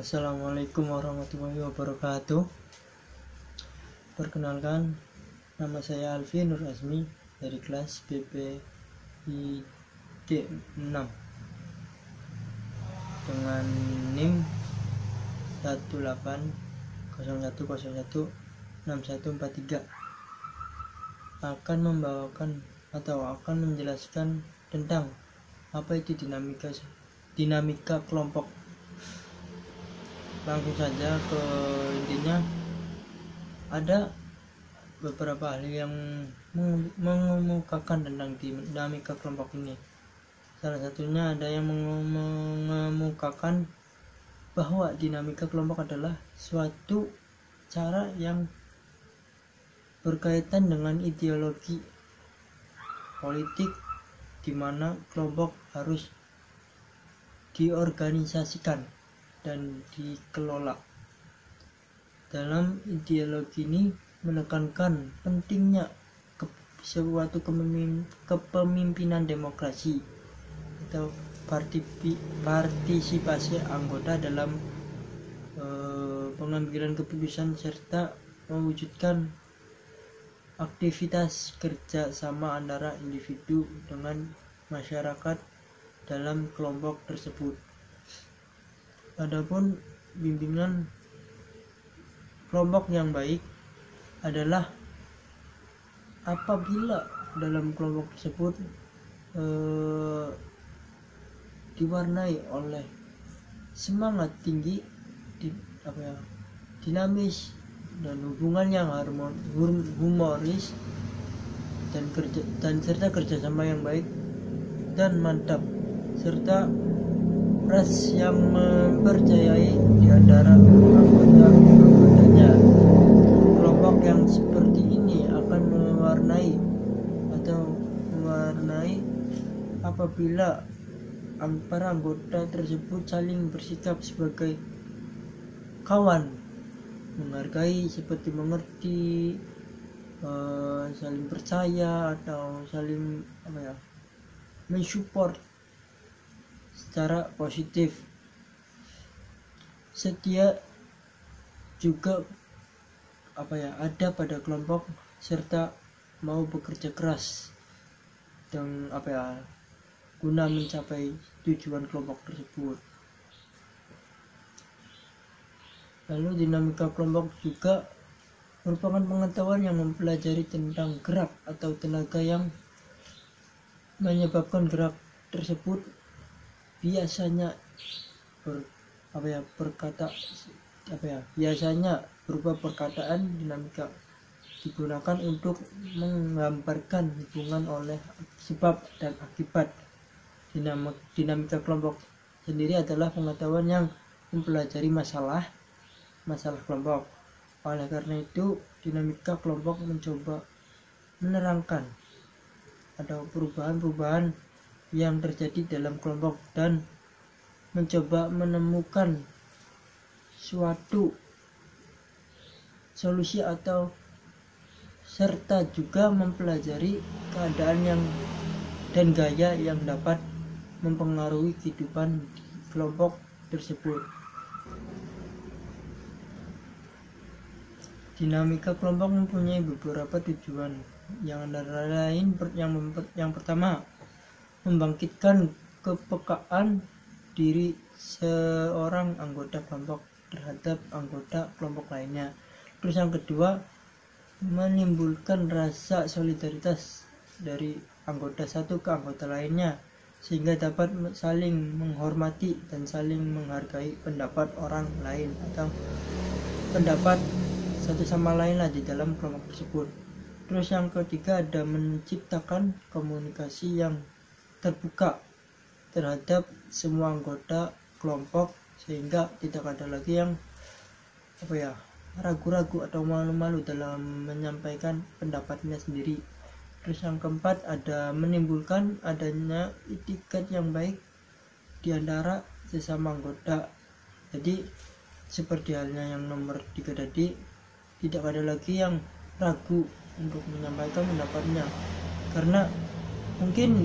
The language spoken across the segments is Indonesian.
Assalamualaikum warahmatullahi wabarakatuh. Perkenalkan, nama saya Alfi Nur Azmi dari kelas BPID 6 dengan NIM 1801016143. Akan membawakan atau akan menjelaskan tentang apa itu dinamika kelompok. Langsung saja ke intinya. Ada beberapa ahli yang mengemukakan tentang dinamika kelompok ini. Salah satunya ada yang mengemukakan bahwa dinamika kelompok adalah suatu cara yang berkaitan dengan ideologi politik, di mana kelompok harus diorganisasikan dan dikelola. Dalam ideologi ini menekankan pentingnya suatu kepemimpinan demokrasi atau partisipasi anggota dalam pengambilan keputusan serta mewujudkan aktivitas kerja sama antara individu dengan masyarakat dalam kelompok tersebut. Adapun bimbingan kelompok yang baik adalah apabila dalam kelompok tersebut diwarnai oleh semangat tinggi, dinamis, dan hubungan yang humoris dan serta kerjasama yang baik dan mantap, serta ras yang mempercayai di antara anggotanya. Kelompok yang seperti ini akan mewarnai apabila para anggota tersebut saling bersikap sebagai kawan, menghargai, seperti mengerti, saling percaya atau saling mensupport secara positif. Setia juga ada pada kelompok serta mau bekerja keras dan guna mencapai tujuan kelompok tersebut. Lalu dinamika kelompok juga merupakan pengetahuan yang mempelajari tentang gerak atau tenaga yang menyebabkan gerak tersebut, biasanya biasanya berupa perkataan. Dinamika digunakan untuk menggambarkan hubungan oleh sebab dan akibat. Dinamika kelompok sendiri adalah pengetahuan yang mempelajari masalah kelompok. Oleh karena itu, dinamika kelompok mencoba menerangkan atau perubahan-perubahan yang terjadi dalam kelompok dan mencoba menemukan suatu solusi atau serta juga mempelajari keadaan dan gaya yang dapat mempengaruhi kehidupan kelompok tersebut. Dinamika kelompok mempunyai beberapa tujuan, yang antara lain yang pertama, membangkitkan kepekaan diri seorang anggota kelompok terhadap anggota kelompok lainnya. Terus yang kedua, menimbulkan rasa solidaritas dari anggota satu ke anggota lainnya, sehingga dapat saling menghormati dan saling menghargai pendapat orang lain atau pendapat satu sama lain di dalam kelompok tersebut. Terus yang ketiga, ada menciptakan komunikasi yang terbuka terhadap semua anggota kelompok, sehingga tidak ada lagi yang ragu-ragu atau malu-malu dalam menyampaikan pendapatnya sendiri. Terus yang keempat, ada menimbulkan adanya etiket yang baik di antara sesama anggota. Jadi seperti halnya yang nomor 3 tadi, tidak ada lagi yang ragu untuk menyampaikan pendapatnya, karena mungkin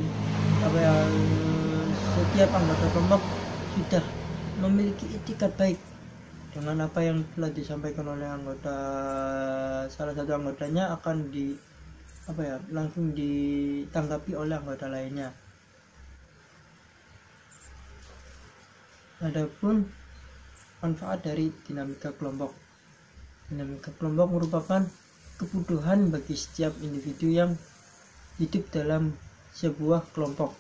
setiap anggota kelompok sudah memiliki etikat baik dengan apa yang telah disampaikan oleh salah satu anggotanya akan langsung ditanggapi oleh anggota lainnya. Adapun manfaat dari dinamika kelompok. Dinamika kelompok merupakan kebutuhan bagi setiap individu yang hidup dalam sebuah kelompok.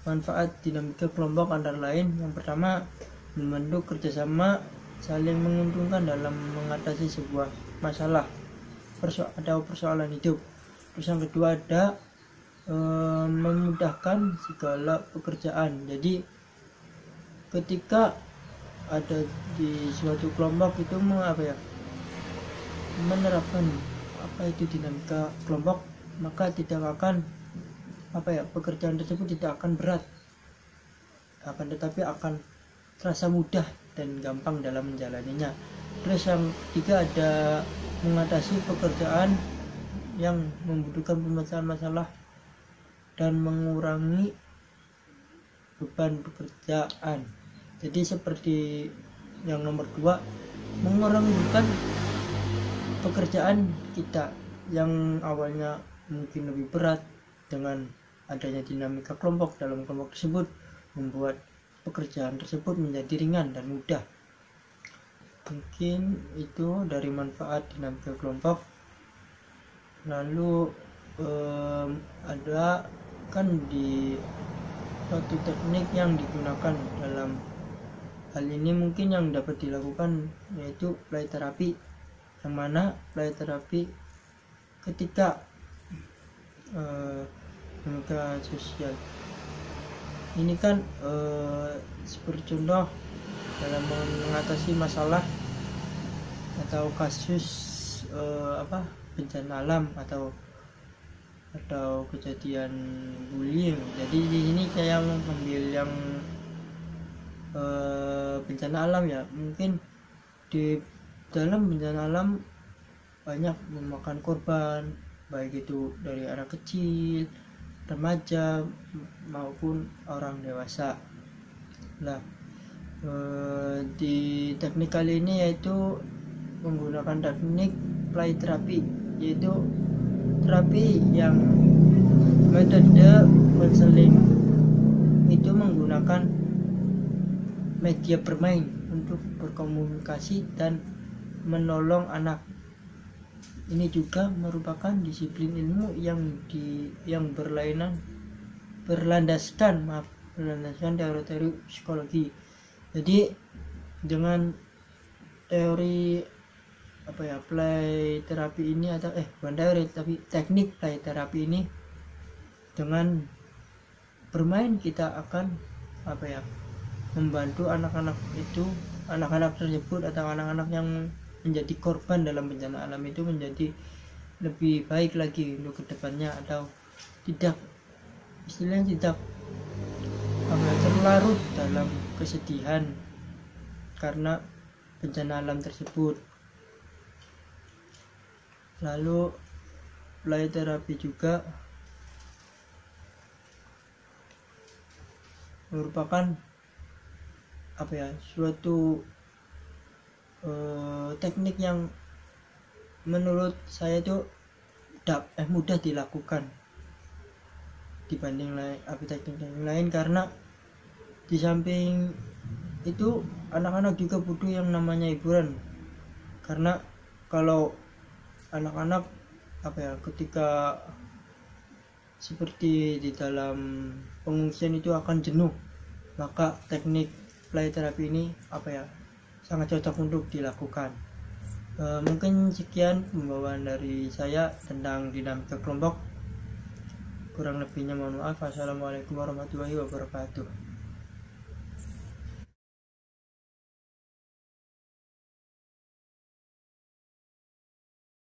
Manfaat dinamika kelompok antara lain, yang pertama, membentuk kerjasama saling menguntungkan dalam mengatasi sebuah masalah atau persoalan hidup. Terus yang kedua ada memudahkan segala pekerjaan. Jadi ketika ada di suatu kelompok itu menerapkan itu dinamika kelompok, maka tidak akan pekerjaan tersebut tidak akan berat, tetapi akan terasa mudah dan gampang dalam menjalaninya. Terus yang ketiga ada mengatasi pekerjaan yang membutuhkan pemecahan masalah dan mengurangi beban pekerjaan. Jadi seperti yang nomor 2, mengurangi beban pekerjaan kita yang awalnya mungkin lebih berat. Dengan adanya dinamika kelompok dalam kelompok tersebut membuat pekerjaan tersebut menjadi ringan dan mudah. Mungkin itu dari manfaat dinamika kelompok. Lalu ada kan di suatu teknik yang digunakan dalam hal ini mungkin yang dapat dilakukan yaitu play terapi, yang mana play terapi ketika dinamika sosial ini kan seperti contoh dalam mengatasi masalah atau kasus bencana alam atau kejadian bullying. Jadi di sini saya mengambil yang bencana alam ya. Mungkin di dalam bencana alam banyak memakan korban, baik itu dari anak kecil, remaja maupun orang dewasa. Nah, di teknik kali ini yaitu menggunakan teknik play terapi, yaitu terapi yang metode konseling itu menggunakan media bermain untuk berkomunikasi dan menolong anak. Ini juga merupakan disiplin ilmu yang berlandaskan teori psikologi. Jadi dengan teori play terapi ini atau bukan teori tapi teknik play terapi ini, dengan bermain kita akan membantu anak-anak tersebut atau anak-anak yang menjadi korban dalam bencana alam itu menjadi lebih baik lagi untuk kedepannya, atau tidak terlarut dalam kesedihan karena bencana alam tersebut. Lalu play terapi juga merupakan suatu teknik yang menurut saya itu mudah dilakukan dibanding teknik lain, karena di samping itu anak-anak juga butuh yang namanya hiburan. Karena kalau anak-anak ketika seperti di dalam pengungsian itu akan jenuh, maka teknik play terapi ini sangat cocok untuk dilakukan. Mungkin sekian pembawaan dari saya tentang dinamika kelompok. Kurang lebihnya mohon maaf. Assalamualaikum warahmatullahi wabarakatuh.